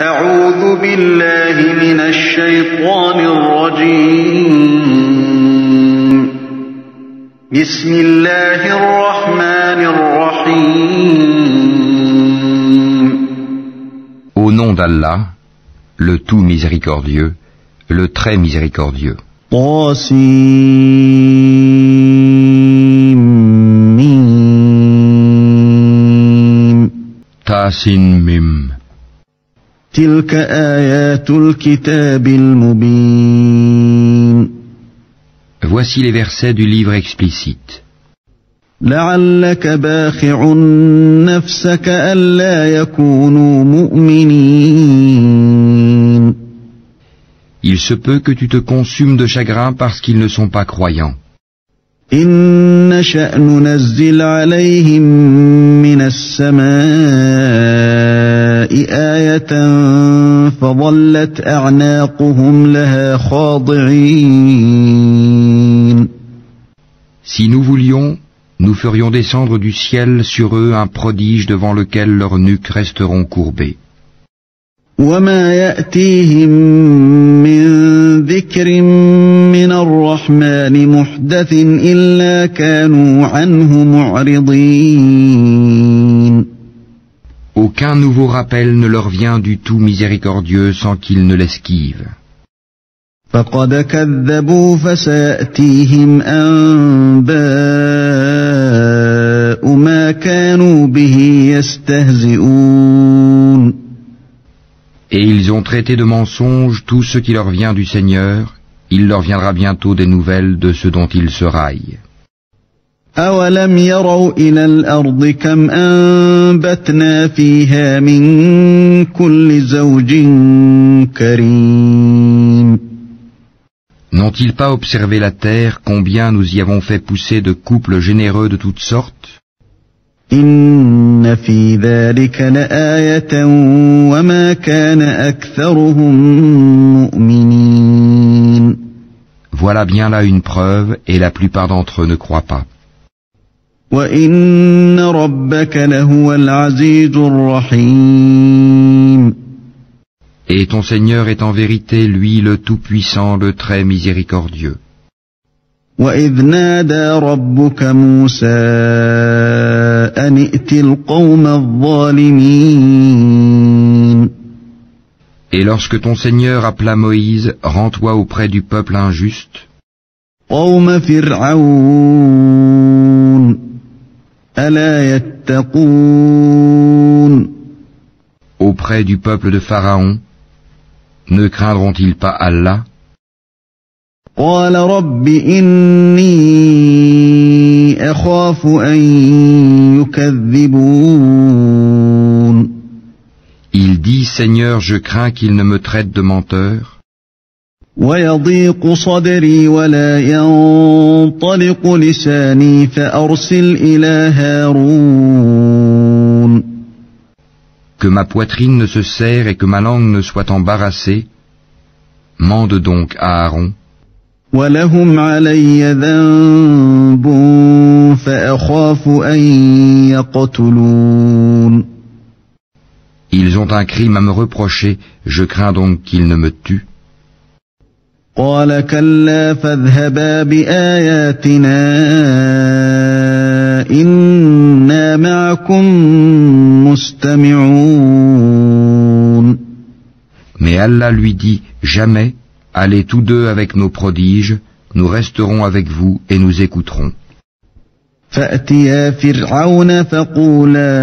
أعوذ بالله من الشيطان الرجيم. بسم الله الرحمن الرحيم. Au nom d'Allah, le tout miséricordieux, le très miséricordieux. Tasin Mim. تلك آيات الكتاب المبين. Voici les versets du livre explicite. لعلك باخع نفسك ألا يكونوا مؤمنين. Il se peut que tu te consumes de chagrin parce qu'ils ne sont pas croyants. إن نشأ ننزل عليهم من السماء آية فظلت أعناقهم لها خاضعين. Si nous voulions, nous ferions descendre du ciel sur eux un prodige devant lequel leurs nuques resteront courbées. وما يأتيهم من ذكر من الرحمن محدث إلا كانوا عنه معرضين. Aucun nouveau rappel ne leur vient du tout miséricordieux sans qu'ils ne l'esquivent. فقد كذبوا فسيأتيهم أنباء ما كانوا به يستهزئون. Et ils ont traité de mensonge tout ce qui leur vient du Seigneur, il leur viendra bientôt des nouvelles de ce dont ils se raillent. أَوَلَمْ يَرَوْا إِلَى الْأَرْضِ كَمْ أَنبَتْنَا فِيهَا مِن كُلِّ زَوْجٍ كَرِيمٍ. N'ont-ils pas observé la terre, combien nous y avons fait pousser de couples généreux de toutes sortes? إِنَّ فِي ذَلِكَ لَآيَةً وَمَا كَانَ أَكْثَرُهُم مُؤْمِنِينَ. Voilà bien là une preuve, et la plupart d'entre eux ne croient pas. وَإِنَّ رَبَّكَ لَهُوَ الْعَزِيزُ الرَّحِيمُ. Et ton Seigneur est en vérité, lui, le Tout-Puissant, le très miséricordieux. وَإِذْ نَادَى رَبُّكَ مُوسَىٰ أَنِ ائْتِ الْقَوْمَ الظَّالِمِينَ. Et lorsque ton Seigneur appela Moïse, rends-toi auprès du peuple injuste, قَوْمَ فِرْعَوْنَ أَلَا يَتَّقُونَ. auprès du peuple de Pharaon, ne craindront-ils pas Allah? قال رب إني أخاف أن يكذبون. Il dit, Seigneur, je crains qu'il ne me traite de menteur. ويضيق صدري ولا ينطلق لساني فأرسل إلى هارون. Que ma poitrine ne se serre et que ma langue ne soit embarrassée, mande donc à Aaron. وَلَهُمْ عَلَيَّ ذَنبٌ فَأَخَافُ أَن يَقْتُلُونِ. Ils ont un crime à me reprocher, je crains donc qu'ils ne me tuent. قَالَ كَلَّا فَاذْهَبَا بِآيَاتِنَا إِنَّا مَعَكُمْ مُسْتَمِعُونَ. Mais Allah lui dit, jamais, allez tous deux avec nos prodiges, nous resterons avec vous et nous écouterons. فَأْتِيَا فِرْعَوْنَ فَقُولَا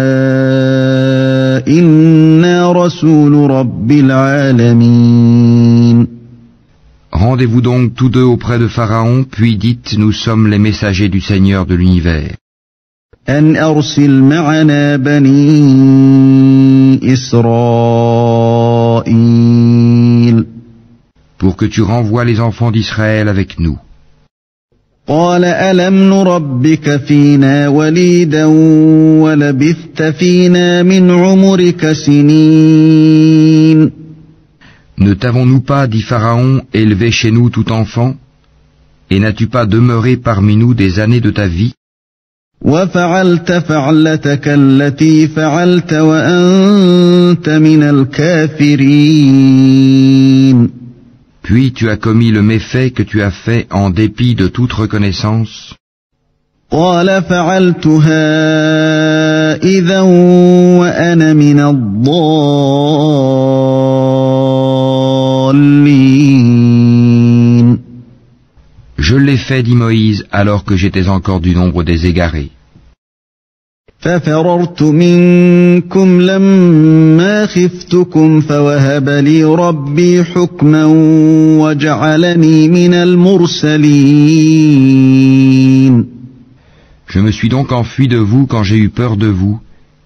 إِنَّا رَسُولُ رَبِّ الْعَالَمِينَ. Rendez-vous donc tous deux auprès de Pharaon, puis dites, nous sommes les messagers du Seigneur de l'univers. أَنْ أَرْسِلْ مَعَنَا بَنِي إِسْرَائِيلَ. Pour que tu renvoies les enfants d'Israël avec nous. قَالَ أَلَمْ نُرَبِّكَ فِينَا وَلِيدًا وَلَبِثْتَ فِينَا مِنْ عُمُرِكَ سِنِينَ. Ne t'avons-nous pas, dit Pharaon, élevé chez nous tout enfant? Et n'as-tu pas demeuré parmi nous des années de ta vie? وفعلت فعلتك التي فعلت وأنت من الكافرين. Puis tu as commis le méfait que tu as fait en dépit de toute reconnaissance. قال فعلتها إذا وأنا من الضالين. Je l'ai fait, dit Moïse, alors que j'étais encore du nombre des égarés. ففررت منكم لما خفتكم فوهب لي ربي حكما وجعلني من المرسلين. Je me suis donc enfui de vous quand j'ai eu peur de vous,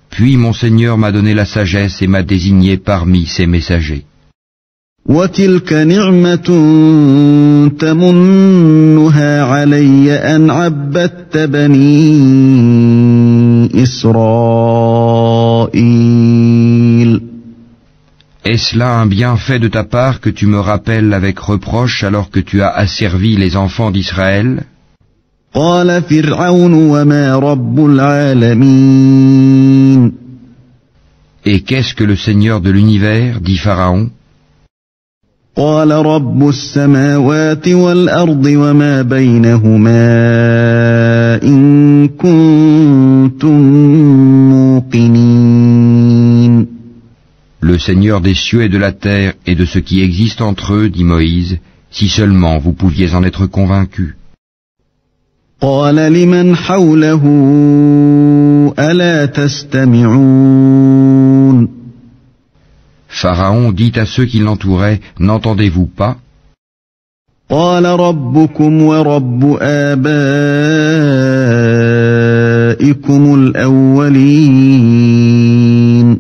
puis mon Seigneur m'a donné la sagesse et m'a désigné parmi ses messagers. وتلك نعمة تمنها علي أن عبدت بني إسرائيل. Est-ce là un bienfait de ta part que tu me rappelles avec reproche alors que tu as asservi les enfants d'Israël? قال فرعون وما رب العالمين. Et qu'est-ce que le Seigneur de l'univers, dit Pharaon? قال رب السماوات والأرض وما بينهما إن كنتم موقنين. Le Seigneur des cieux et de la terre et de ce qui existe entre eux, dit Moïse, si seulement vous pouviez en être convaincus. قال لمن حوله ألا تستمعون. Pharaon dit à ceux qui l'entouraient, n'entendez-vous pas? قال ربكم ورب آبائكم الأولين.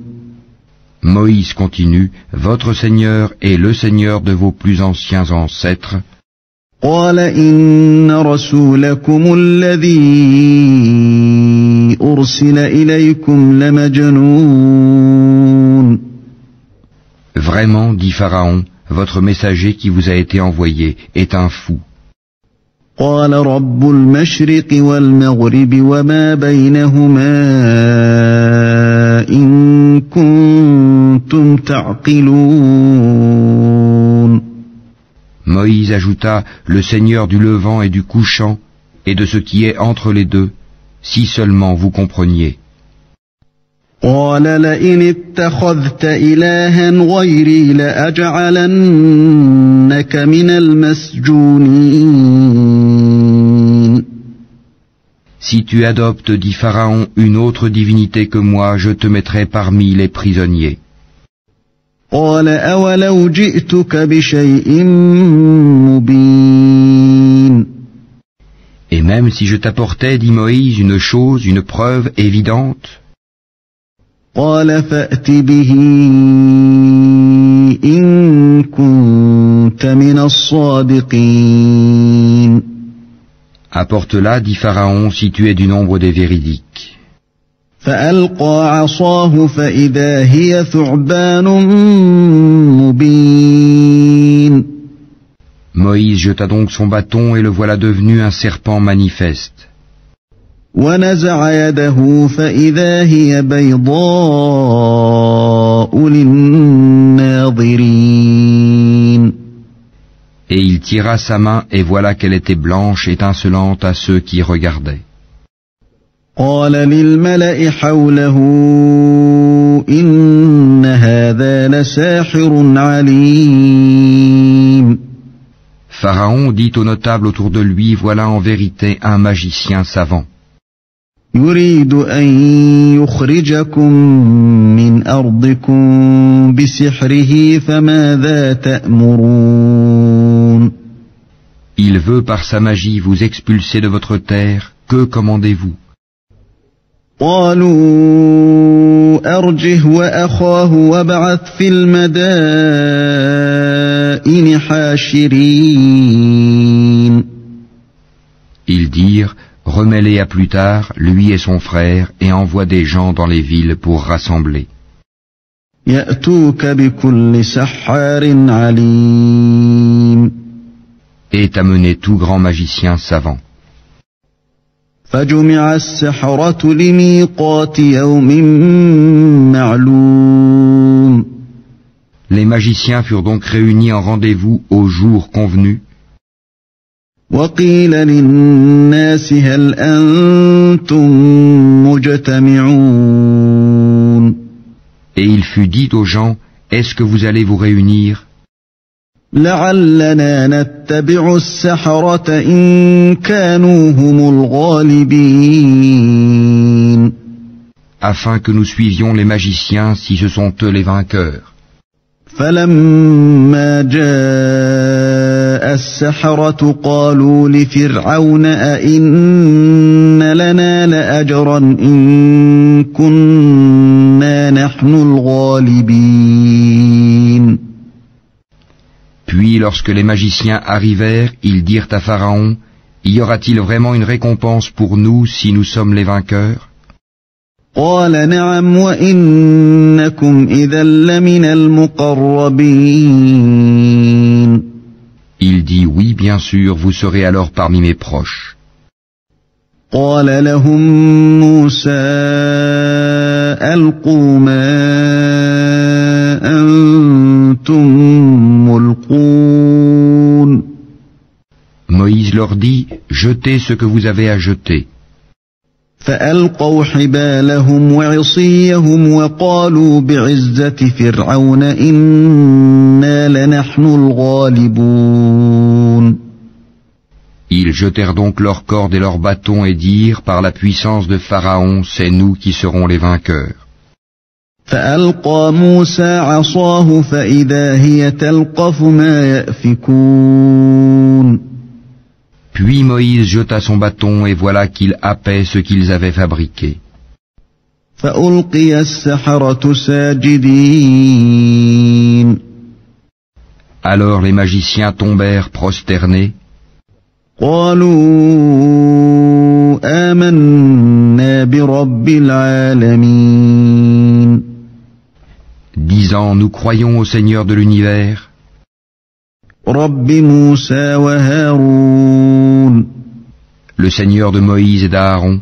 Moïse continue, votre Seigneur est le Seigneur de vos plus anciens ancêtres. قال إن رسولكم الذي أرسل إليكم لمجنون. Vraiment, dit Pharaon, votre messager qui vous a été envoyé est un fou. قال رب المشرق والمغرب وما بينهما إن كنتم تعقلون. Moïse ajouta, le Seigneur du levant et du couchant, et de ce qui est entre les deux, si seulement vous compreniez. قال لئن اتخذت إلها غيري لأجعلنك من المسجونين. Si tu adoptes, dit Pharaon, une autre divinité que moi, je te mettrai parmi les prisonniers. قال أولو جئتك بشيء مبين. Et même si je t'apportais, dit Moïse, une chose, une preuve évidente, قال فأت به إن كنت من الصادقين. apporte-la, dit Pharaon, si tu es du nombre des véridiques. فألقى عصاه فإذا هي ثعبان مبين. Moïse jeta donc son bâton et le voilà devenu un serpent manifeste. ونزع يده فإذا هي بيضاء للناظرين. Et il tira sa main et voilà qu'elle était blanche, étincelante à ceux qui regardaient. قال للملأ حوله إن هذا لساحر عليم. Pharaon dit aux notables autour de lui, voilà en vérité un magicien savant. يريد أن يخرجكم من أرضكم بسحره فماذا تأمرون. Il veut par sa magie vous expulser de votre terre, que commandez-vous? قالوا أرجه وأخاه وابعث في المدائن حاشرين. Ils dirent, remets-les à plus tard, lui et son frère, et envoie des gens dans les villes pour rassembler. يأتوك بكل سحار عليم. Et amener tout grand magicien savant. فجمع السحرة لميقات يوم معلوم. Les magiciens furent donc réunis en rendez-vous au jour convenu. وقيل للناس هل أنتم مجتمعون. Et il fut dit aux gens, est-ce que vous allez vous réunir لعلنا نتبع السحرة إن كانوا هم الغالبين. afin que nous suivions les magiciens si ce sont eux les vainqueurs. فلما جاء السحرة قالوا لفرعون أئن لنا لأجرا إن كنا نحن الغالبين. Puis lorsque les magiciens arrivèrent, ils dirent à Pharaon, y aura-t-il vraiment une récompense pour nous si nous sommes les vainqueurs? قال نعم وإنكم إذا لمن المقربين. Il dit, oui, bien sûr, vous serez alors parmi mes proches. قال لهم موسى ألقوا ما أنتم ملقون. Moïse leur dit, jetez ce que vous avez à jeter. فألقوا حبالهم وعصيهم وقالوا بعزة فرعون إنا لنحن الغالبون. Ils jetèrent donc leurs cordes et leurs bâtons et dirent, par la puissance de Pharaon, c'est nous qui serons les vainqueurs. فألقى موسى عصاه فإذا هي تلقف ما يأفكون. Puis Moïse jeta son bâton et voilà qu'il happait ce qu'ils avaient fabriqué. فألقي السحرة ساجدين. Alors les magiciens tombèrent prosternés. قالوا آمنا برب العالمين. Disant, nous croyons au Seigneur de l'univers, رب موسى وهارون. le Seigneur de Moïse et d'Aaron.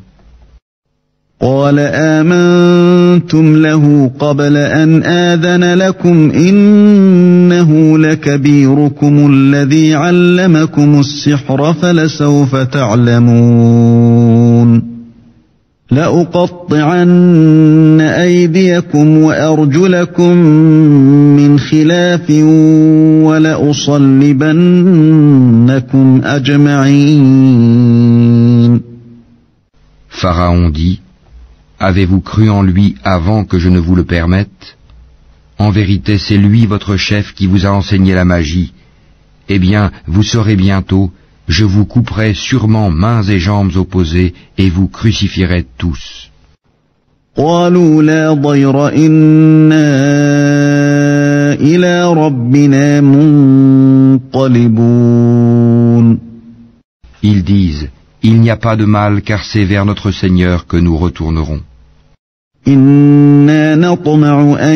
قال آمنتم له قبل أن آذن لكم إنه لكبيركم الذي علمكم السحر فلسوف تعلمون. لأقطعن أيديكم وأرجلكم من خلاف ولأصلبنكم أجمعين. Pharaon dit, avez-vous cru en lui avant que je ne vous le permette? En vérité, c'est lui votre chef qui vous a enseigné la magie. Eh bien, vous saurez bientôt, je vous couperai sûrement mains et jambes opposées et vous crucifierai tous. قالوا لا ضير إنا إلى ربنا منقلبون. Ils disent, il n'y a pas de mal car c'est vers notre Seigneur que nous retournerons. إنا نطمع أن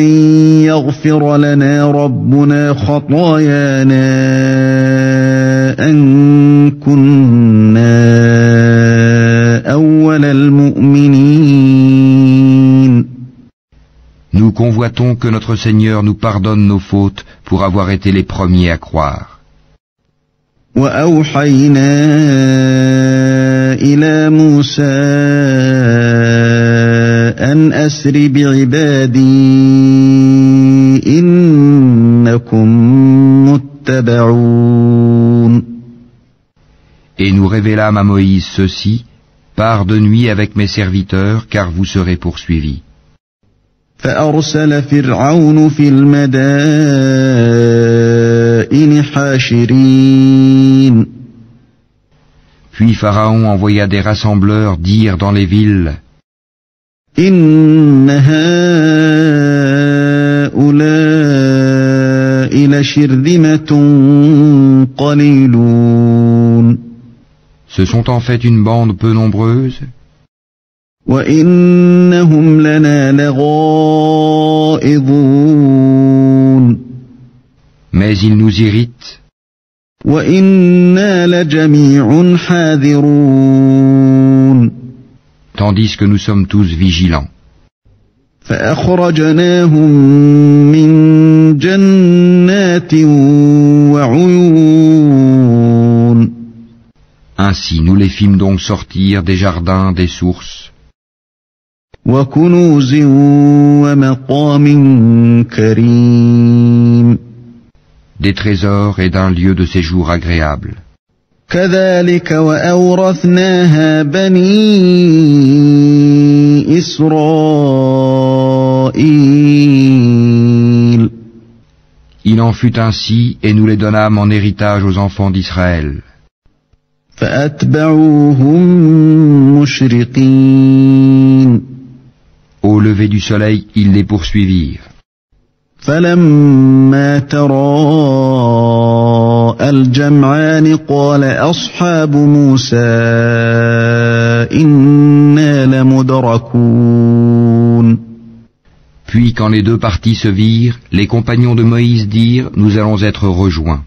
يغفر لنا ربنا خطايانا أن كنا أول المؤمنين. Nous convoitons que notre Seigneur nous pardonne nos fautes pour avoir été les premiers à croire. وأوحينا إلى موسى أن أسر بعبادي إنكم متبعون. Et nous révélâmes à Moïse ceci, pars de nuit avec mes serviteurs car vous serez poursuivis. فأرسل فرعون في المدائن حاشرين. Puis Pharaon envoya des rassembleurs dire dans les villes, إن هؤلاء لشرذمة قليلون. ce sont en fait une bande peu nombreuse, وإنهم لنا لغائظون. mais ils nous irritent. وإنا لجميع حاذرون tandis que nous sommes tous vigilants. فأخرجناهم من جنات وعيون Ainsi nous les fîmes donc sortir des jardins, des sources, وكنوز ومقام كريم des trésors et d'un lieu de séjour agréable. كذلك وأورثناها بني إسرائيل Il en fut ainsi, et nous les donnâmes en héritage aux enfants d'Israël. فأتبعوهم مشرقين Au lever du soleil, ils les poursuivirent. فلما تراءى الجمعان قال أصحاب موسى إنا لمدركون Puis quand les deux parties se virent, les compagnons de Moïse dirent, nous allons être rejoints.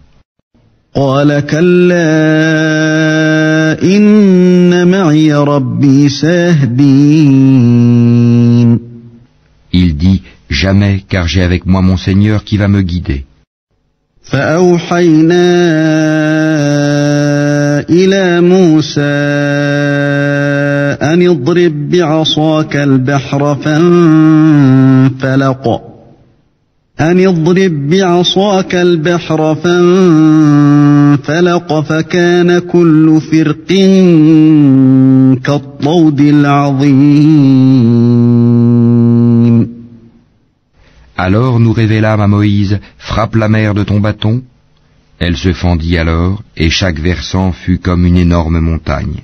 قال كلا إن معي ربي سيهدين Il dit, jamais, car j'ai avec moi mon Seigneur qui va me guider. فأوحينا إلى موسى أن اضرب بعصاك البحر فانفلق فكان كل فرق كالطود العظيم Alors nous révélâmes à Moïse, frappe la mer de ton bâton. Elle se fendit alors, et chaque versant fut comme une énorme montagne.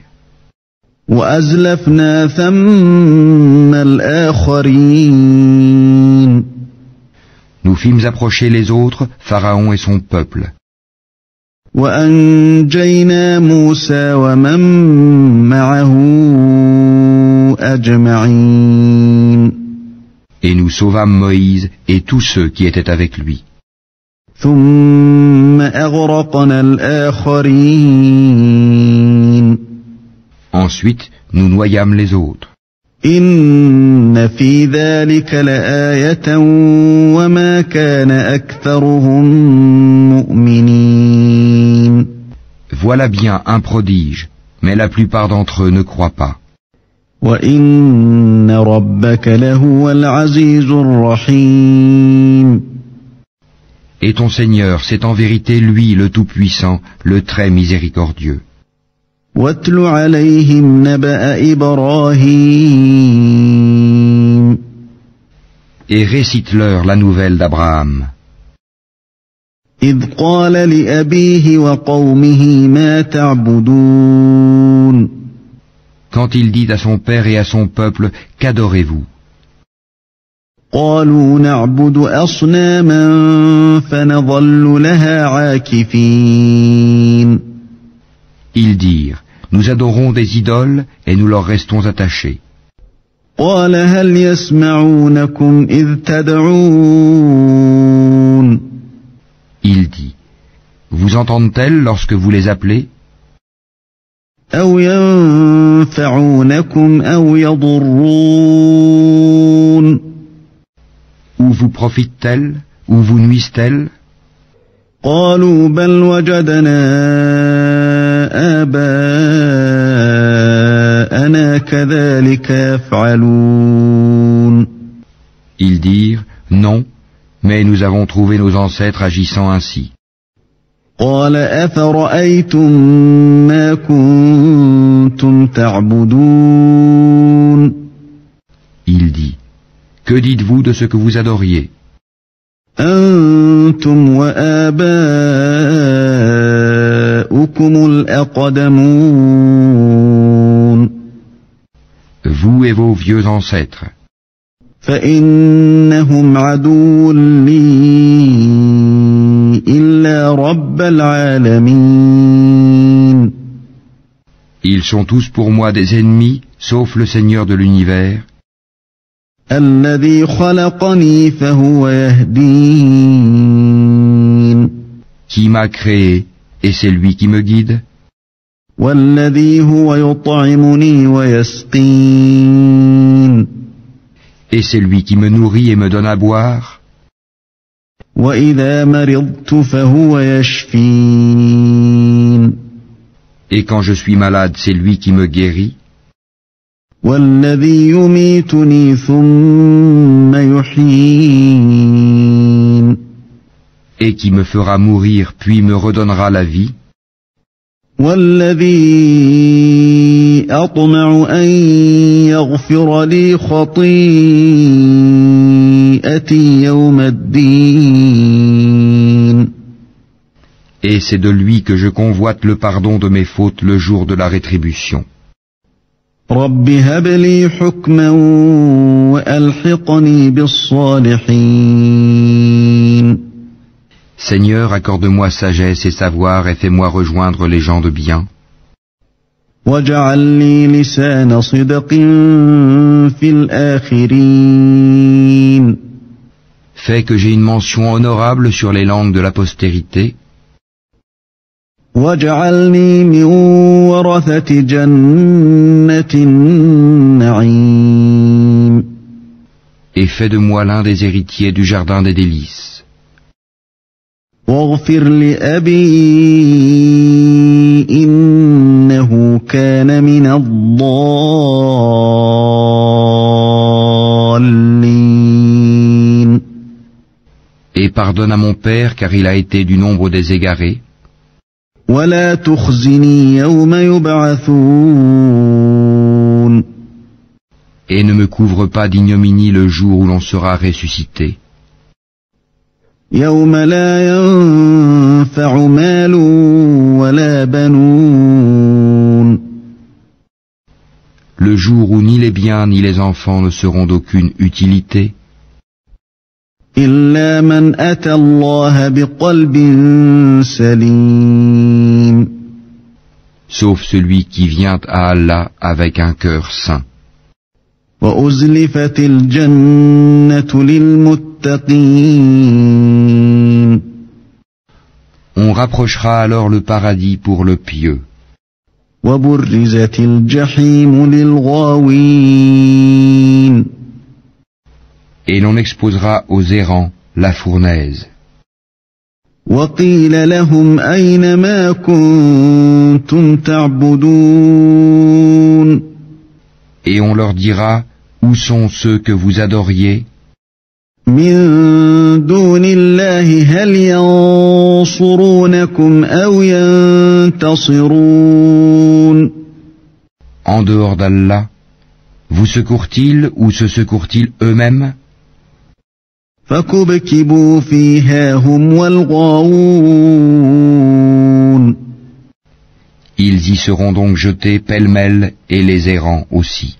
وأزلفنا ثم الآخرين Nous fîmes approcher les autres, Pharaon et son peuple. وأنجينا موسى ومن معه أجمعين Et nous sauvâmes Moïse et tous ceux qui étaient avec lui. ثم أغرقنا الآخرين Ensuite, nous noyâmes les autres. إن في ذلك لآية وما كان أكثرهم مؤمنين Voilà bien un prodige, mais la plupart d'entre eux ne croient pas. وإن ربك لهو العزيز الرحيم Et ton Seigneur, c'est en vérité lui le Tout-Puissant, le très miséricordieux. واتل عليهم نبأ إبراهيم Et récite-leur la nouvelle d'Abraham. إذ قال لأبيه وقومه ما تعبدون Quand il dit à son père et à son peuple, qu'adorez-vous? قالوا نعبد أصناما فنظل لها عاكفين Ils dirent, nous adorons des idoles et nous leur restons attachés. قال هل يسمعونكم إذ تدعون Il dit, vous entendent-elles lorsque vous les appelez? أو ينفعونكم أو يضرون Ou vous profitent-elles? Ou vous nuisent-elles? قالوا بل وجدنا آباءنا كذلك يفعلون Ils dirent, non, mais nous avons trouvé nos ancêtres agissant ainsi. قال أفرأيتم ما كنتم تعبدون Il dit, que dites-vous de ce que vous adoriez? أنتم وآباؤكم الأقدمون Vous et vos vieux ancêtres. فإنهم عدو لي إلا رب العالمين Ils sont tous pour moi des ennemis, sauf le Seigneur de l'univers, الذي خلقني فهو يهدين qui m'a créé et c'est lui qui me guide. والذي هو يطعمني ويسقين Et c'est lui qui me nourrit et me donne à boire. وإذا مرضت فهو يشفين Et quand je suis malade, c'est lui qui me guérit. والذي يميتني ثم يحيين Et qui me fera mourir puis me redonnera la vie. والذي أطمع أن يغفر لي خطيئتي يوم الدين Et c'est de lui que je convoite le pardon de mes fautes le jour de la rétribution. رب هب لي حكما وألحقني بالصالحين Seigneur, accorde-moi sagesse et savoir et fais-moi rejoindre les gens de bien. واجعل لي لسان صدق في الآخرين Fais que j'ai une mention honorable sur les langues de la postérité. واجعلني من ورثة جنة النعيم Et fais de moi l'un des héritiers du jardin des délices. واغفر لأبي إنه كان من الضالين Et pardonne à mon père car il a été du nombre des égarés. ولا تخزني يوم يبعثون Et ne me couvre pas d'ignominie le jour où l'on sera ressuscité. يوم لا ينفع مال ولا بنون Le jour où ni les biens ni les enfants ne seront d'aucune utilité. إلا من أتى الله بقلب سليم Sauf celui qui vient à Allah avec un cœur saint. وأزلفت الجنة للمتقين On rapprochera alors le paradis pour le pieux. وبرزت الجحيم للغاوين Et l'on exposera aux errants la fournaise. وقيل لهم أين ما كنتم تعبدون Et on leur dira, où sont ceux que vous adoriez? من دون الله هل ينصرونكم أو ينتصرون En dehors d'Allah, vous secourent-ils ou se secourent-ils eux-mêmes? فكبكبوا فيها هم والغاوون Ils y seront donc jetés pêle-mêle et les errants aussi.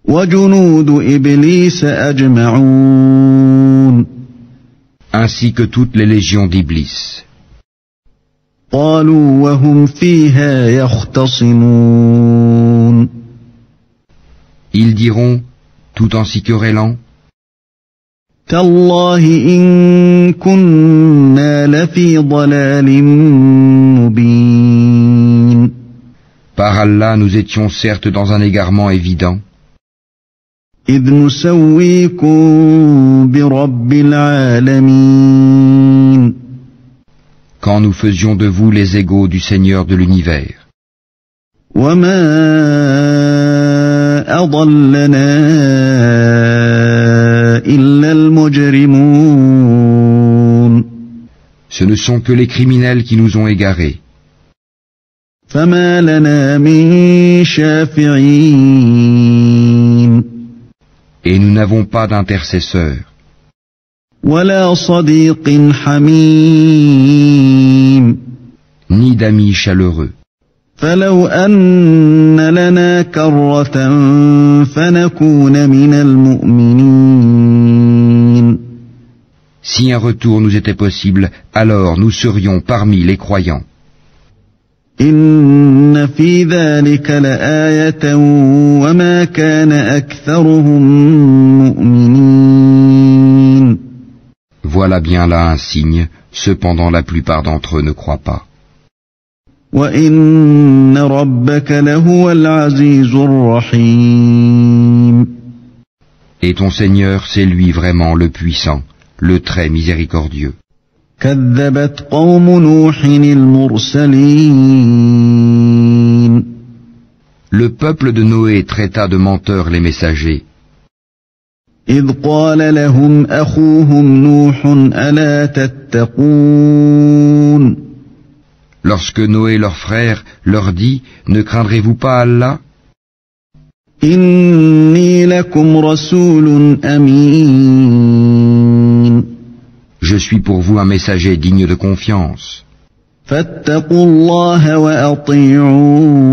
وجنود إبليس أجمعون Ainsi que toutes les légions d'Iblis. قالوا وهم فيها يختصمون Ils diront, tout en s'y querellant, تالله إن كنا لفي ضلال مبين par Allah nous étions certes dans un égarement évident, إذ نسويكم برب العالمين quand nous faisions de vous les égaux du Seigneur de l'univers. وما أضلنا إلا المجرمون Ce ne sont que les criminels qui nous ont égarés. فما لنا من شافعين Et nous n'avons pas d'intercesseur, ولا صديق حميم ni d'amis chaleureux. فلو أن لنا كرة فنكون من المؤمنين Si un retour nous était possible, alors nous serions parmi les croyants. إن في ذلك لآية وما كان أكثرهم مؤمنين Voilà bien là un signe, cependant la plupart d'entre eux ne croient pas. وإن ربك لهو العزيز الرحيم. Et ton Seigneur, c'est lui vraiment le puissant, le très miséricordieux. كذبت قوم نوح المرسلين. Le peuple de Noé traita de menteurs les messagers. إذ قال لهم أخوهم نوح ألا تتقون. Lorsque Noé leur frère leur dit, ne craindrez-vous pas Allah? إني لكم رسول أمين. Je suis pour vous un messager digne de confiance. فاتقوا الله وأطيعون.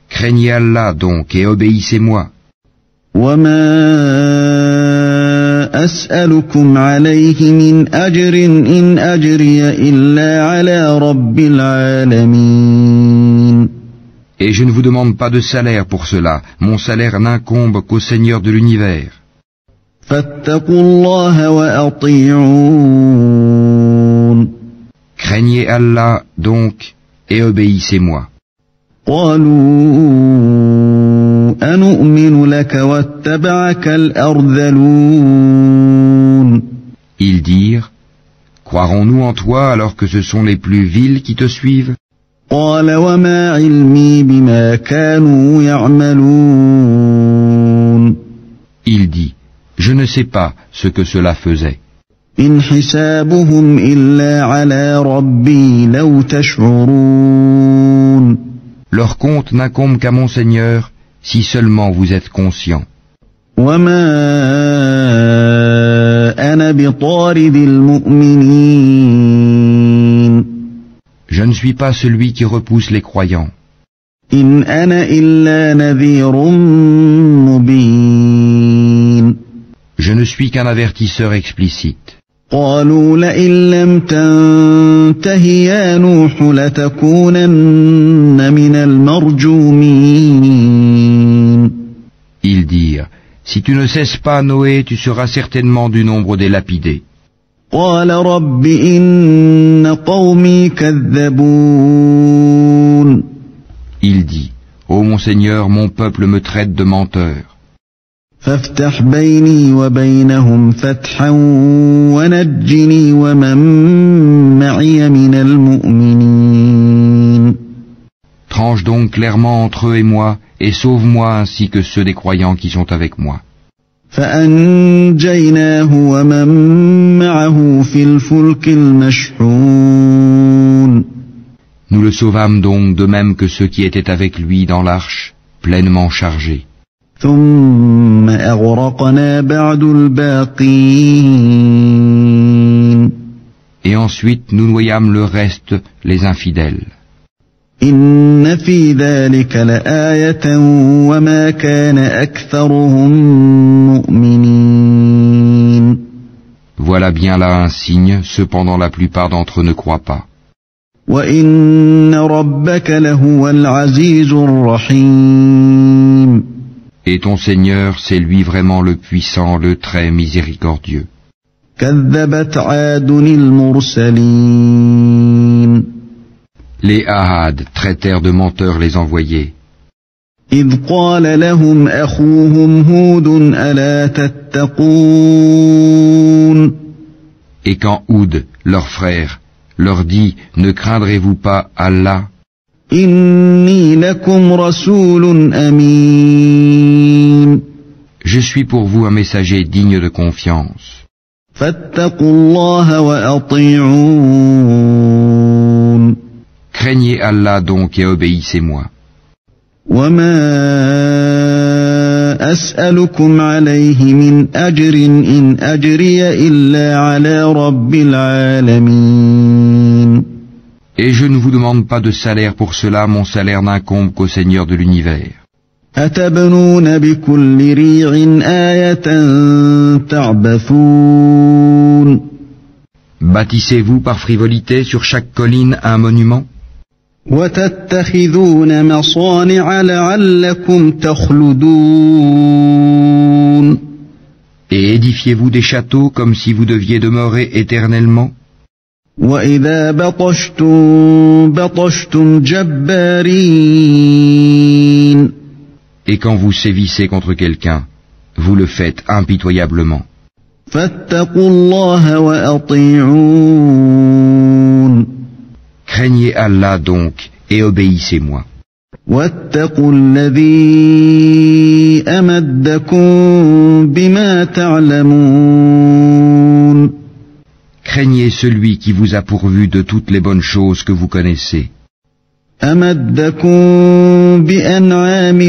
Craignez Allah donc et obéissez-moi. وما أسألكم عليه من أجر إن أجري إلا على رب العالمين. Et je ne vous demande pas de salaire pour cela, mon salaire n'incombe qu'au Seigneur de l'univers. فاتقوا الله وأطيعون. Craignez Allah donc et obéissez-moi. قالوا أنؤمن لك واتبعك الأرذلون. Ils dirent, croirons-nous en toi alors que ce sont les plus vils qui te suivent? قال وما علمي بما كانوا يعملون. Il dit, je ne sais pas ce que cela faisait. إن حسابهم إلا على ربي لو تشعرون. Leur compte n'incombe qu'à mon Seigneur, si seulement vous êtes conscients. وما أنا بطارد المؤمنين. Je ne suis pas celui qui repousse les croyants. إن أنا إلا نذير مبين. Je ne suis qu'un avertisseur explicite. قالوا لئن لم تنته يا نوح لتكونن من المرجومين. Ils dirent, si tu ne cesses pas, Noé, tu seras certainement du nombre des lapidés. قال رب إن قومي كذبون. Il dit, ô mon Seigneur, mon peuple me traite de menteur. فافتح بيني وبينهم فتحا ونجني ومن معي من المؤمنين. Tranche donc clairement entre eux et moi, et sauve-moi ainsi que ceux des croyants qui sont avec moi. فأنجيناه ومن معه في الفلك المشحون. Nous le sauvâmes donc de même que ceux qui étaient avec lui dans l'arche, pleinement chargés. ثم أغرقنا بعد الباقين. Et ensuite nous noyâmes le reste, les infidèles. إن في ذلك لآية وما كان أكثرهم مؤمنين. Voilà bien là un signe, cependant la plupart d'entre eux ne croient pas. وإن ربك لهو العزيز الرحيم. Et ton Seigneur, c'est lui vraiment le puissant, le très miséricordieux. كذبت عاد المرسلين. Les Ahad traitèrent de menteurs les envoyés. إذ قال لهم أخوهم هود ألا تتقون. Et quand Houd, leur frère, leur dit, ne craindrez-vous pas Allah? إني لكم رسول أمين. Je suis pour vous un messager digne de confiance. فاتقوا الله وأطيعون. Craignez Allah donc et obéissez-moi. وما أسألكم عليه من أجر إن أجري إلا على رب العالمين. Et je ne vous demande pas de salaire pour cela, mon salaire n'incombe qu'au Seigneur de l'univers. أتبنون بكل ريع آية تعبثون. Bâtissez-vous par frivolité sur chaque colline un monument? وتتخذون مصانع لعلكم تخلدون. Et édifiez-vous des châteaux comme si vous deviez demeurer éternellement? وإذا بطشتم بطشتم جبارين. Et quand vous sévissez contre quelqu'un, vous le faites impitoyablement. فاتقوا الله وأطيعون. Craignez Allah donc et obéissez-moi. واتقوا الذي أمدكم بما تعلمون. Craignez celui qui vous a pourvu de toutes les bonnes choses que vous connaissez. أمدكم بأنعام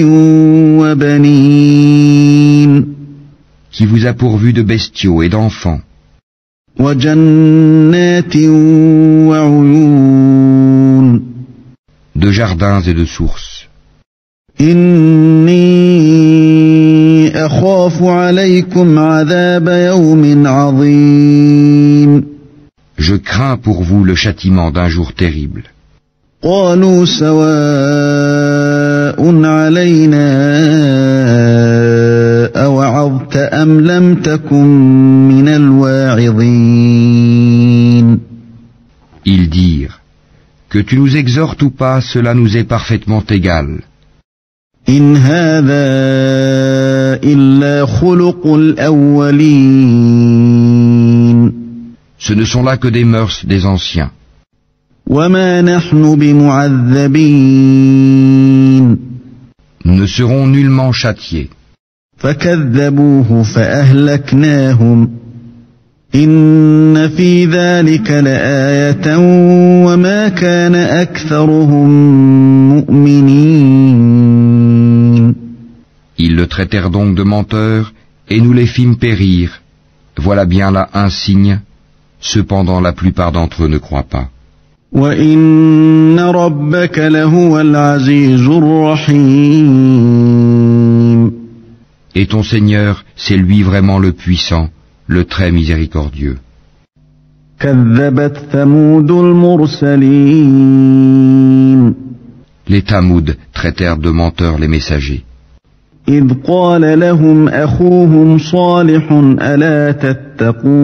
وبنين. Qui vous a pourvu de bestiaux et d'enfants. وجنات وعيون. De jardins et de sources. إني أخاف عليكم عذاب يوم عظيم. Je crains pour vous le châtiment d'un jour terrible. قالوا سواء علينا أوعظت أم لم تكن من الواعظين. Ils dirent, que tu nous exhortes ou pas, cela nous est parfaitement égal. إن هذا إلا خلق الأولين. Ce ne sont là que des mœurs des anciens. وما نحن بمعذبين. Nous ne serons nullement châtiés. فكذبوه فأهلكناهم. إن في ذلك لآية وما كان أكثرهم مؤمنين. Ils le traitèrent donc de menteur, et nous les fîmes périr. Voilà bien là un signe. Cependant la plupart d'entre eux ne croient pas. وَإِنَّ رَبَّكَ لَهُوَ الْعَزِيزُ الرَّحِيمُ. Et ton Seigneur, c'est lui vraiment le puissant, le très miséricordieux. كَذَّبَتْ ثَمُودُ الْمُرْسَلِينَ. Les Tamoud traitèrent de menteurs les messagers. إِذْ قَالَ لَهُمْ أَخُوهُمْ صَالِحٌ أَلَا تَتَّقُونَ.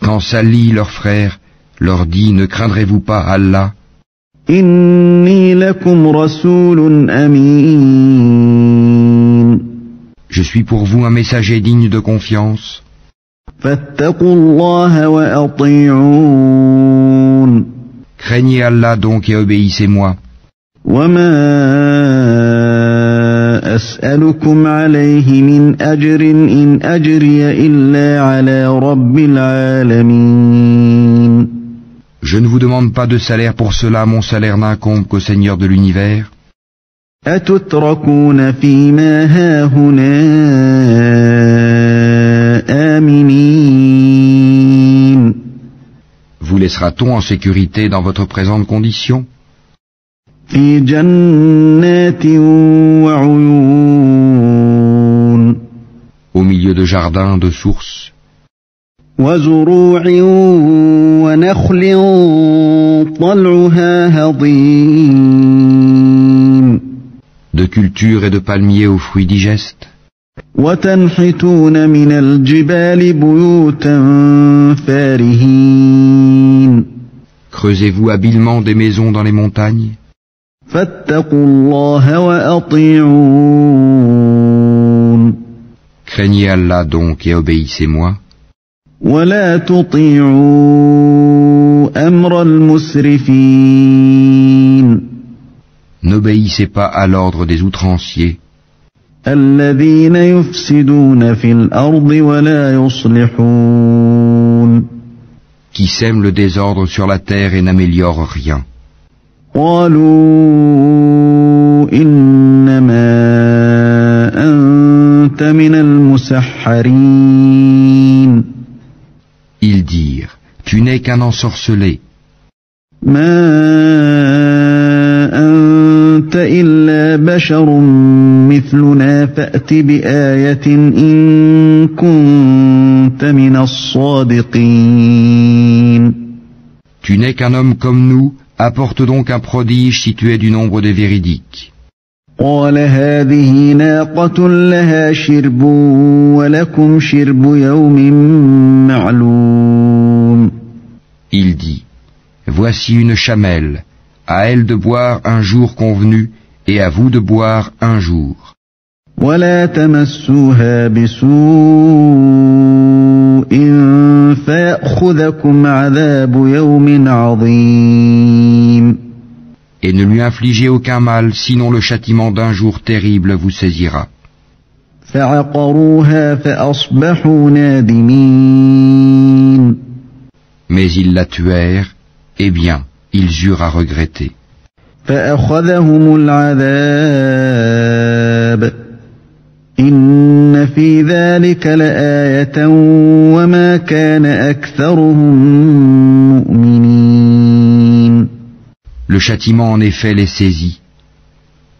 Quand Salih, leur frère, leur dit, ne craindrez-vous pas Allah? إِنِّي لَكُمْ رَسُولٌ أَمِينٌ. Je suis pour vous un messager digne de confiance. فَاتَّقُوا اللَّهَ وَأَطِيعُونِ. Craignez Allah donc et obéissez-moi. وَمَا أَسْأَلُكُمْ عَلَيْهِ مِنْ أَجْرٍ إِنْ أَجْرِيَ إِلَّا عَلَى رَبِّ الْعَالَمِينَ. Je ne vous demande pas de salaire pour cela, mon salaire n'incombe qu'au Seigneur de l'univers. أَتُتْرَكُونَ فِي مَا هَاهُنَا آمِنِينَ. Vous laissera-t-on en sécurité dans votre présente condition? فِي جَنَّاتٍ وَعُيُونٍ. Au milieu de jardins, de sources. وَزُرُوعٍ وَنَخْلٍ طَلْعُهَا هَضِيمٌ. De cultures et de palmiers aux fruits digestes. وَتَنْحِتُونَ مِنَ الْجِبَالِ بُيُوتًا فَارِهِينَ. Creusez-vous habilement des maisons dans les montagnes? فَاتَّقُوا اللَّهَ وَأَطِيعُونِ. Craignez Allah donc et obéissez-moi. وَلَا تُطِيعُوا أَمْرَ الْمُسْرِفِينَ. N'obéissez pas à l'ordre des outranciers. الَّذِينَ يُفْسِدُونَ فِي الْأَرْضِ وَلَا يُصْلِحُونَ. Qui sèment le désordre sur la terre et n'améliorent rien. قالوا إنما أنت من المسحرين. Ils dirent, tu n'es qu'un ensorcelé. ما أنت إلا بشر مثلنا فأت بآية إن كنت من الصادقين. Tu n'es qu'un homme comme nous. Apporte donc un prodige si tu es du nombre des véridiques. قال هذه ناقة لها شرب ولكم شرب يوم معلوم. Il dit, voici une chamelle, à elle de boire un jour convenu, et à vous de boire un jour. ولا تمسوها بسوء فيأخذكم عذاب يوم عظيم. Et ne lui infligez aucun mal, sinon le châtiment d'un jour terrible vous saisira. فعقروها فأصبحوا نادمين. Mais ils la tuèrent, eh bien, ils eurent à regretter. فأخذهم العذاب إن في ذلك لآية وما كان أكثرهم مؤمنين. Le châtiment en effet les saisit.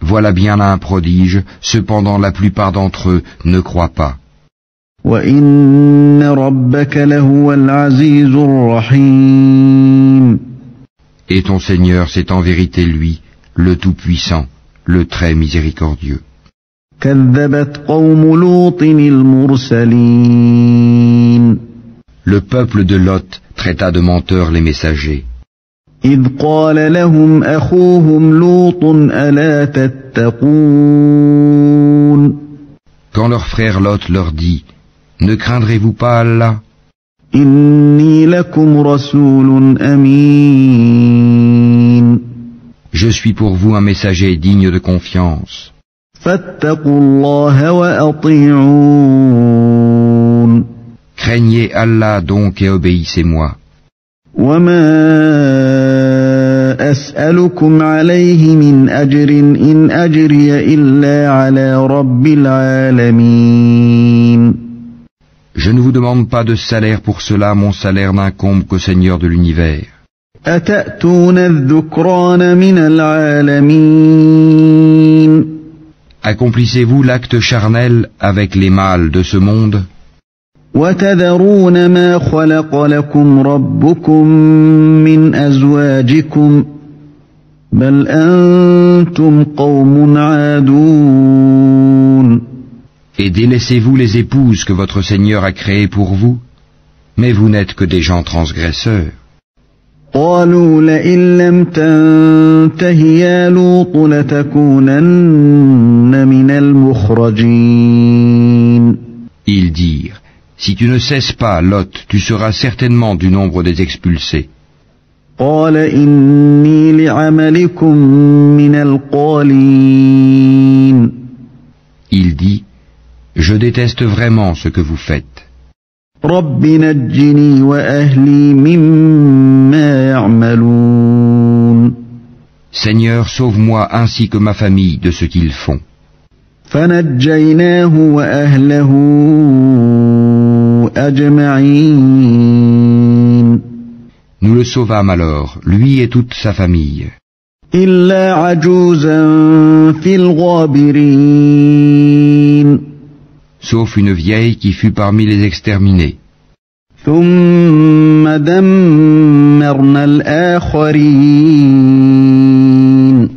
Voilà bien là un prodige, cependant la plupart d'entre eux ne croient pas. وإن ربك لهو العزيز الرحيم. Et ton Seigneur, c'est en vérité lui, le Tout-Puissant, le Très Miséricordieux. كذبت قوم لوط المرسلين. Le peuple de Lot traita de menteurs les messagers. إذ قال لهم أخوهم لوط ألا تتقون. Quand leur frère Lot leur dit, ne craindrez-vous pas Allah? إني لكم رسول أمين. Je suis pour vous un messager digne de confiance. فاتقوا الله وأطيعون. Craignez Allah donc et obéissez-moi. وما أسألكم عليه من أجر إن أجري إلا على رب العالمين. Je ne vous demande pas de salaire pour cela, mon salaire n'incombe qu'au Seigneur de l'univers. أتأتون الذكران من العالمين. Accomplissez-vous l'acte charnel avec les mâles de ce monde? وتذرون ما خلق لكم ربكم من أزواجكم بل أنتم قوم عادون. Et délaissez-vous les épouses que votre Seigneur a créées pour vous? Mais vous n'êtes que des gens transgresseurs. قالوا لئن لم تنته يا لوط لتكونن من المخرجين. Ils dirent, si tu ne cesses pas, Lot, tu seras certainement du nombre des expulsés. قال إني لعملكم من القالين. Il dit, je déteste vraiment ce que vous faites. رب نجني وأهلي مما يعملون. Seigneur, sauve-moi ainsi que ma famille de ce qu'ils font. فنجيناه وأهله أجمعين. Nous le sauvâmes alors, lui et toute sa famille. إلا عجوزا في الغابرين. Sauf une vieille qui fut parmi les exterminés. ثم دمرنا الآخرين.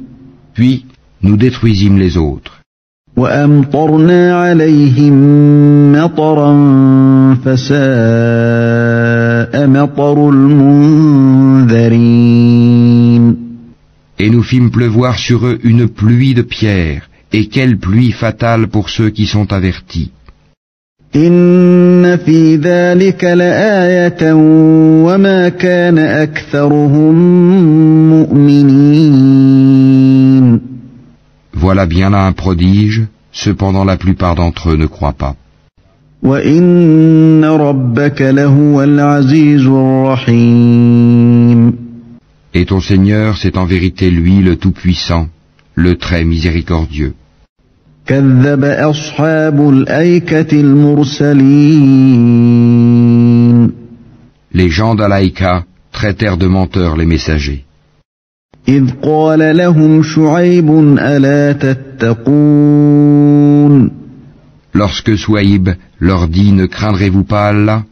Puis, nous détruisîmes les autres. وأمطرنا عليهم مطرا فساء مطر المنذرين. Et nous fîmes pleuvoir sur eux une pluie de pierres, et quelle pluie fatale pour ceux qui sont avertis. إن في ذلك لآية وما كان أكثرهم مؤمنين. Voilà bien là un prodige, cependant la plupart d'entre eux ne croient pas. وإن ربك لهو العزيز الرحيم. Et ton Seigneur, c'est en vérité lui le Tout-Puissant, le Très Miséricordieux. كذب أصحاب الأيكة المرسلين. Les gens d'Alaïka traitèrent de menteurs les messagers. إذ قال لهم شعيب ألا تتقون. Lorsque Souaïb leur dit, ne craindrez-vous pas Allah?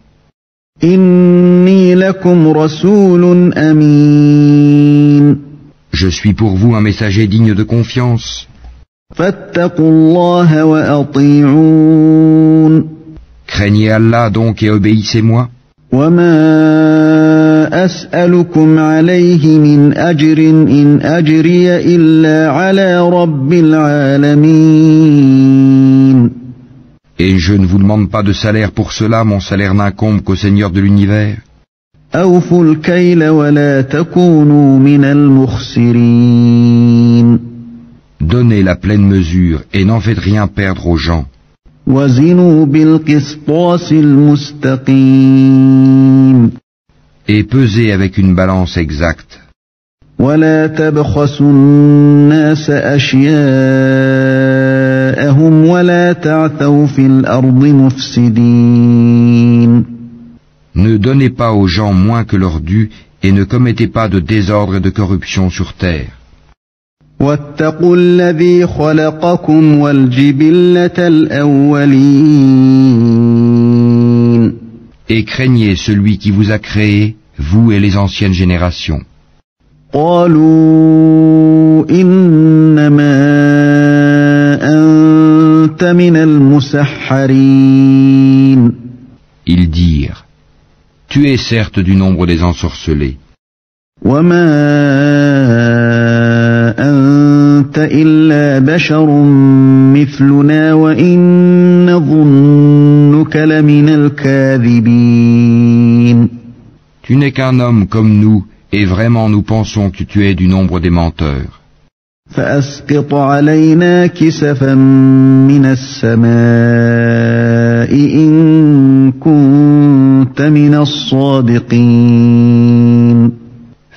إني لكم رسول أمين. Je suis pour vous un messager digne de confiance. فاتقوا الله وأطيعون. Craignez Allah donc et obéissez-moi. وما أسألكم عليه من أجر إن أجري إلا على رب العالمين. Et je ne vous demande pas de salaire pour cela, mon salaire n'incombe qu'au Seigneur de l'univers. أوفوا الكيل ولا تكونوا من المخسرين. Donnez la pleine mesure et n'en faites rien perdre aux gens. وزنوا بالقسطاس المستقيم. Et pesez avec une balance exacte. ولا تبخسوا الناس أشياءهم ولا تعثوا في الأرض مفسدين. Ne donnez pas aux gens moins que leur dû et ne commettez pas de désordre et de corruption sur terre. واتقوا الذي خلقكم والجبلة الأولين. Et craignez celui qui vous a créé, vous et les anciennes générations. قالوا إنما أنت من المسحرين. Ils dirent, tu es certes du nombre des ensorcelés. وما أنت إلا بشر مثلنا وإن نظنك لمن الكاذبين. Tu n'es qu'un homme comme nous, et vraiment nous pensons que tu es du nombre des menteurs. فأسقط علينا كسفا من السماء إن كنت من الصادقين.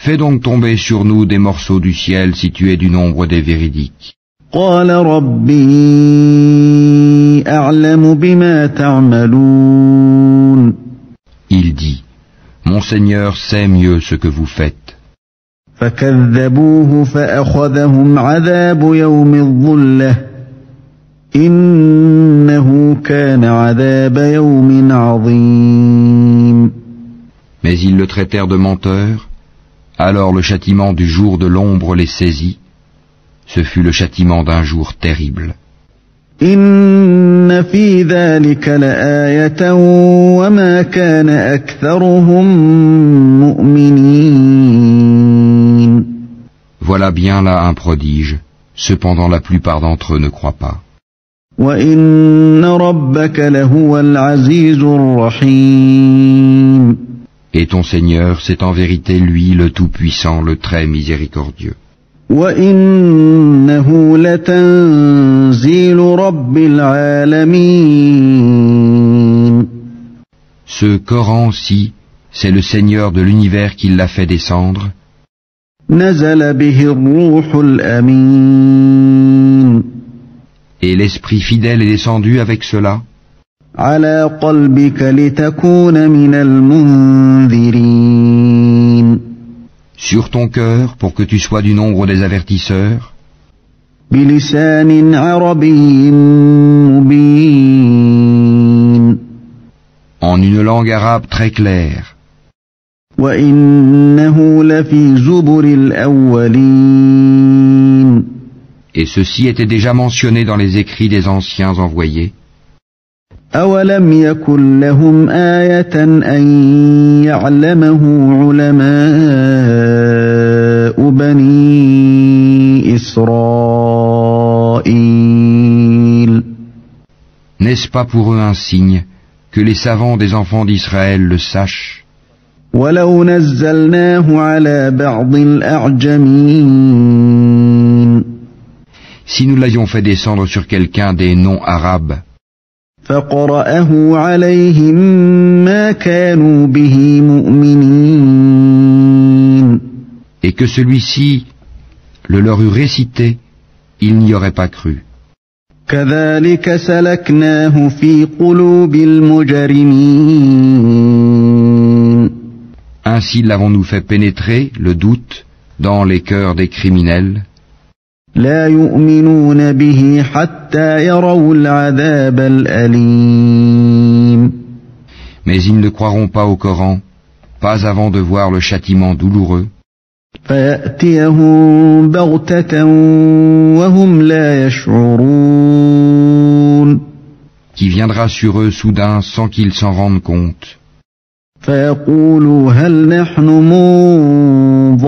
Fais donc tomber sur nous des morceaux du ciel si tu es du nombre des véridiques. قال ربي أعلم بما تعملون. Il dit, mon Seigneur sait mieux ce que vous faites. فكذبوه فأخذهم عذاب يوم الظلة إنه كان عذاب يوم عظيم. Mais ils le traitèrent de menteur. Alors le châtiment du jour de l'ombre les saisit. Ce fut le châtiment d'un jour terrible. إن في ذلك لآية وما كان أكثرهم مؤمنين. Voilà bien là un prodige. Cependant la plupart d'entre eux ne croient pas. وإن ربك لهو العزيز الرحيم. Et ton Seigneur, c'est en vérité lui le Tout-Puissant, le très miséricordieux. وَإِنَّهُ لَتَنزِيلُ رَبِّ الْعَالَمِينَ. Ce Coran-ci, c'est le Seigneur de l'univers qui l'a fait descendre. نَزَلَ بِهِ الرُّوحُ الْأَمِينُ. Et l'Esprit fidèle est descendu avec cela. على قلبك لتكون من المنذرين. Sur ton cœur, pour que tu sois du nombre des avertisseurs. بلسان عربي مبين. En une langue arabe très claire. وإنه لفي زبر الأولين. Et ceci était déjà mentionné dans les écrits des anciens envoyés. أولم يكن لهم آية أن يعلمه علماء بني إسرائيل. N'est-ce pas pour eux un signe que les savants des enfants d'Israël le sachent? ولو نزلناه على بعض الأعجمين. Si nous l'avions fait descendre sur quelqu'un des non-arabes, فقرأه عليهم ما كانوا به مؤمنين. et que celui-ci le leur eût récité, ils n'y auraient pas cru. كذلك سلكناه في قلوب المجرمين. Ainsi l'avons-nous fait pénétrer, le doute, dans les cœurs des criminels. لا يؤمنون به حتى يروا العذاب الأليم. Mais ils ne croiront pas au Coran, pas avant de voir le châtiment douloureux. فيأتيهم بغتة وهم لا يشعرون. Qui viendra sur eux soudain sans qu'ils s'en rendent compte. فيقولوا هل نحن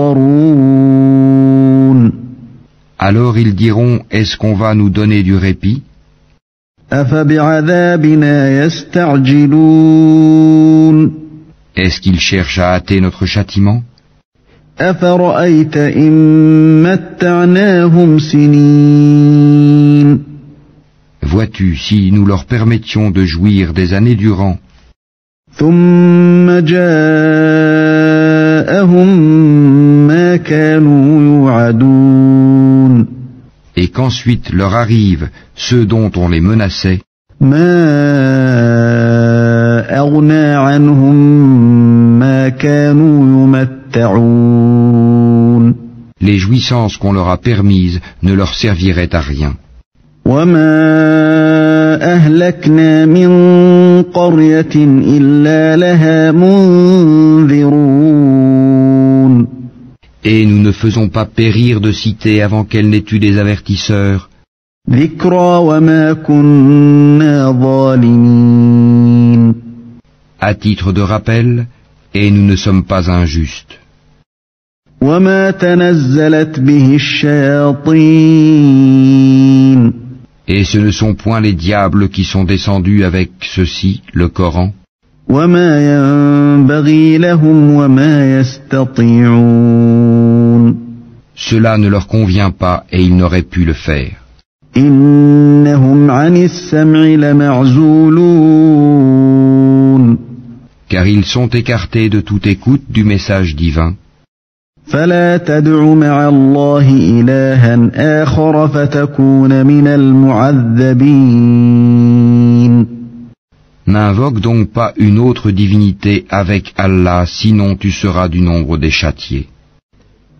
منظرون Alors ils diront, est-ce qu'on va nous donner du répit? أفبعذابنا يستعجلون Est-ce qu'ils cherchent à hâter notre châtiment? أفرأيت إن متعناهم سنين Vois-tu, si nous leur permettions de jouir des années durant, ثم جاءهم ما كانوا يوعدون et qu'ensuite leur arrivent ceux dont on les menaçait, ما أغنى عنهم ما كانوا يمتعون les jouissances qu'on leur a permises ne leur serviraient à rien. وما أهلكنا من قرية إلا لها منذرون Et nous ne faisons pas périr de cité avant qu'elle n'ait eu des avertisseurs, ذكرى وما كنا ظالمين à titre de rappel, et nous ne sommes pas injustes. وما تنزلت به الشياطين Et ce ne sont point les diables qui sont descendus avec ceci, le Coran, وما ينبغي لهم وما يستطيعون cela ne leur convient pas et ils n'auraient pu le faire. إنهم عن السمع لمعزولون Car ils sont écartés de toute écoute du message divin. فلا تدع مع الله إلها آخر فتكون من المعذبين N'invoque donc pas une autre divinité avec Allah, sinon tu seras du nombre des châtiés.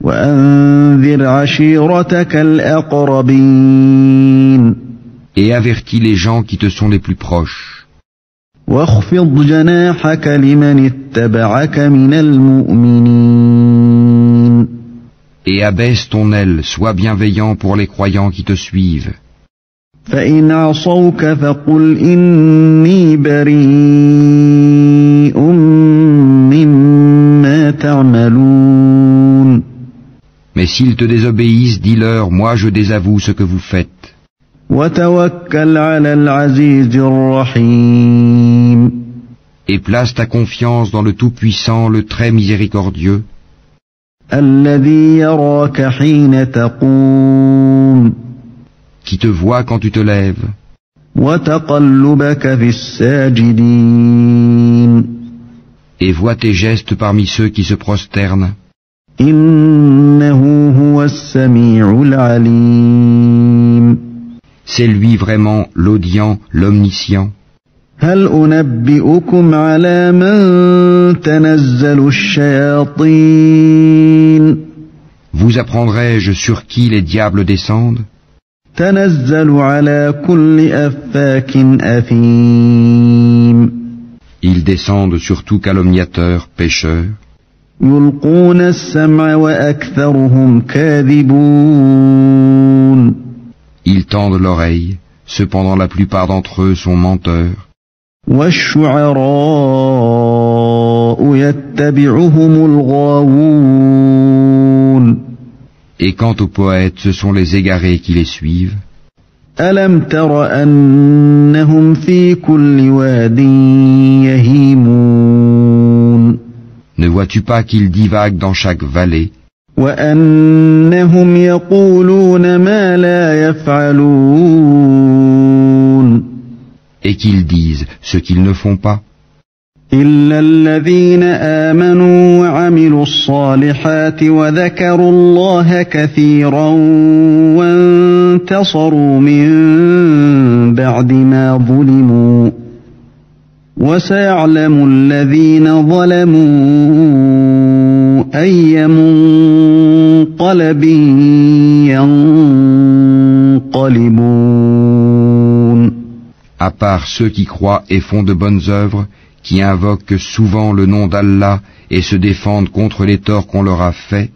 وأنذر عشيرتك الأقربين Et avertis les gens qui te sont les plus proches. واخفض جناحك لمن اتبعك من المؤمنين Et abaisse ton aile, sois bienveillant pour les croyants qui te suivent. فإن عصوك فقل إني بريء مما تعملون Mais s'ils te désobéissent, dis-leur, moi je désavoue ce que vous faites. وتوكل على العزيز الرحيم Et place ta confiance dans le Tout-Puissant, le Très Miséricordieux, الذي يراك حين تقوم qui te voit quand tu te lèves, وتقلبك في الساجدين et voit tes gestes parmi ceux qui se prosternent. إنه هو السميع العليم C'est lui vraiment l'audient, l'omniscient. هل أنبئكم على من تنزل الشياطين Vous apprendrai-je sur qui les diables descendent? تنزل على كل أفاك أثيم Ils descendent sur tout calomniateur, pécheur. يلقون السمع وأكثرهم كاذبون Ils tendent l'oreille, cependant la plupart d'entre eux sont menteurs. والشعراء يتبعهم الغاوون Et quant aux poètes, ce sont les égarés qui les suivent. ألم تر أنهم في كل واد يهيمون Ne vois-tu pas qu'ils divaguent dans chaque vallée, وأنهم يقولون ما لا يفعلون et qu'ils disent ce qu'ils ne font pas? إلا الذين آمنوا وعملوا الصالحات وذكروا الله كثيرا وانتصروا من بعد ما ظلموا وسيعلم الذين ظلموا أي منقلب ينقلبون. À part ceux qui croient et font de bonnes œuvres, qui invoquent souvent le nom d'Allah et se défendent contre les torts qu'on leur a faits,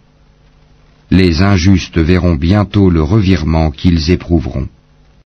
les injustes verront bientôt le revirement qu'ils éprouveront.